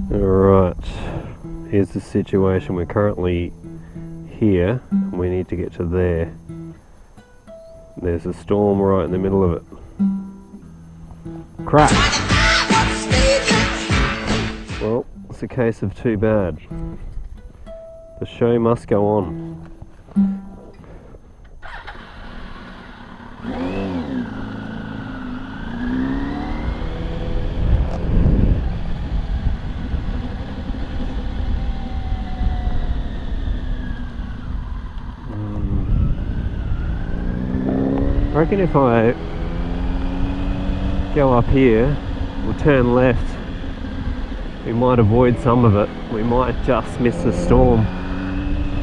Alright, here's the situation. We're currently here, and we need to get to there. There's a storm right in the middle of it. Crap! Well, it's a case of too bad. The show must go on. I reckon if I go up here, we'll turn left, we might avoid some of it. We might just miss the storm.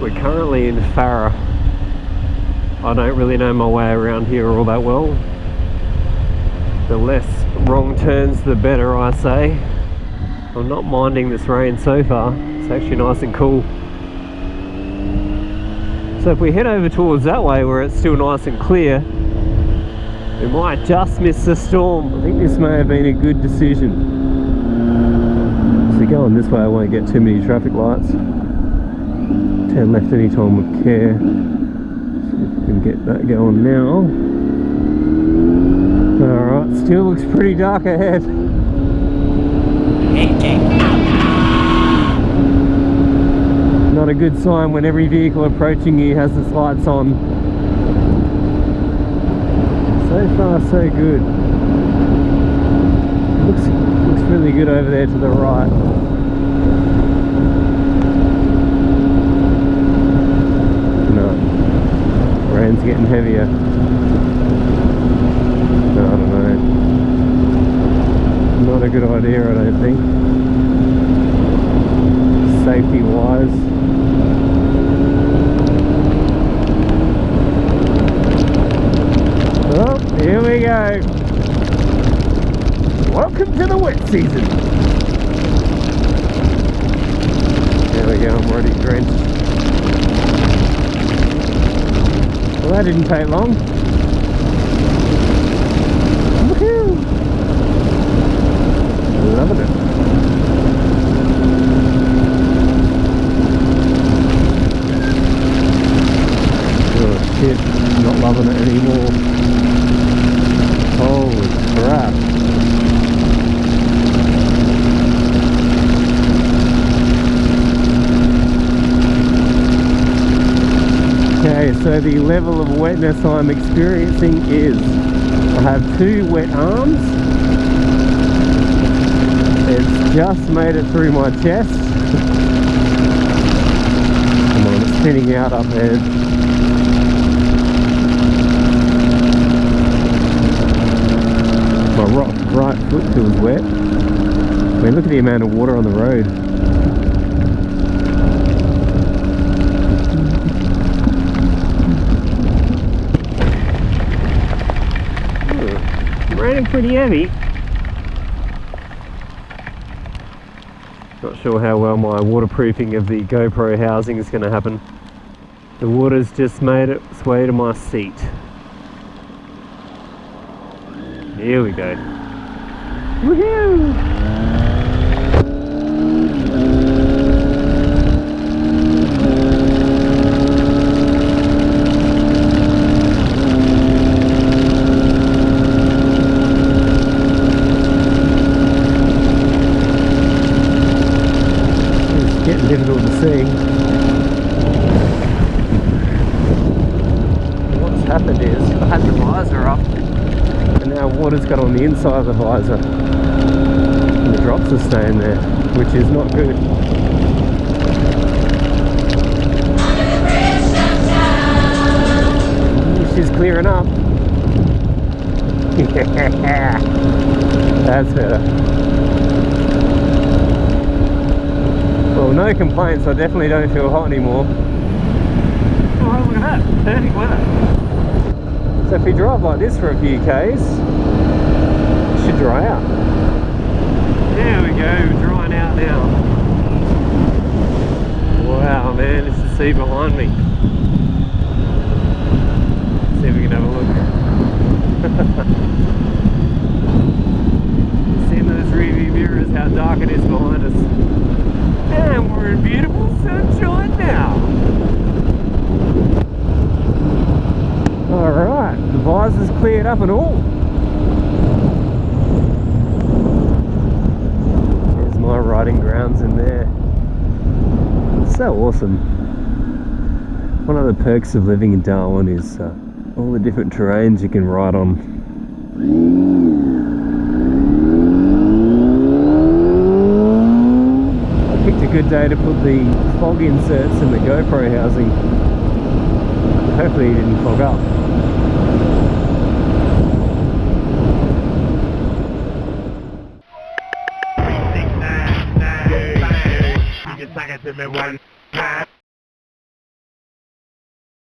We're currently in Farah. I don't really know my way around here all that well. The less wrong turns, the better, I say. I'm not minding this rain so far. It's actually nice and cool. So if we head over towards that way where it's still nice and clear, we might just miss the storm. I think this may have been a good decision. So going this way, I won't get too many traffic lights. Turn left any time with care. See if we can get that going now. Alright, still looks pretty dark ahead. Not a good sign when every vehicle approaching you has its lights on. So far so good. Looks really good over there to the right. No. Rain's getting heavier. No, I don't know. Not a good idea, I don't think. Safety wise. Oh, here we go. Welcome to the wet season. There we go, I'm already drenched. Well, that didn't take long. Woohoo! Loving it. Oh shit, not loving it anymore. Holy crap. Okay, so the level of wetness I'm experiencing is I have 2 wet arms. It's just made it through my chest. Come on, it's spinning out up there. My right foot feels wet. I mean, look at the amount of water on the road. Raining pretty heavy. Not sure how well my waterproofing of the GoPro housing is going to happen. The water's just made its way to my seat. Here we go. Woohoo! It's getting difficult to see. What's happened is I had the visor up. And now water's got on the inside of the visor and the drops are staying there, which is not good. She's clearing up. That's better. Well, no complaints, I definitely don't feel hot anymore. Oh, look at that, perfect weather. So if we drive like this for a few Ks, it should dry out. There we go, drying out now. Wow, man, it's the sea behind me. Let's see if we can have a look. See those rearview mirrors how dark it is behind us. And we're in beautiful sunshine now. Alright, the visor's cleared up and all. There's my riding grounds in there. It's so awesome. One of the perks of living in Darwin is all the different terrains you can ride on. I picked a good day to put the fog inserts in the GoPro housing. Hopefully it didn't fog up. You can suck it to me one.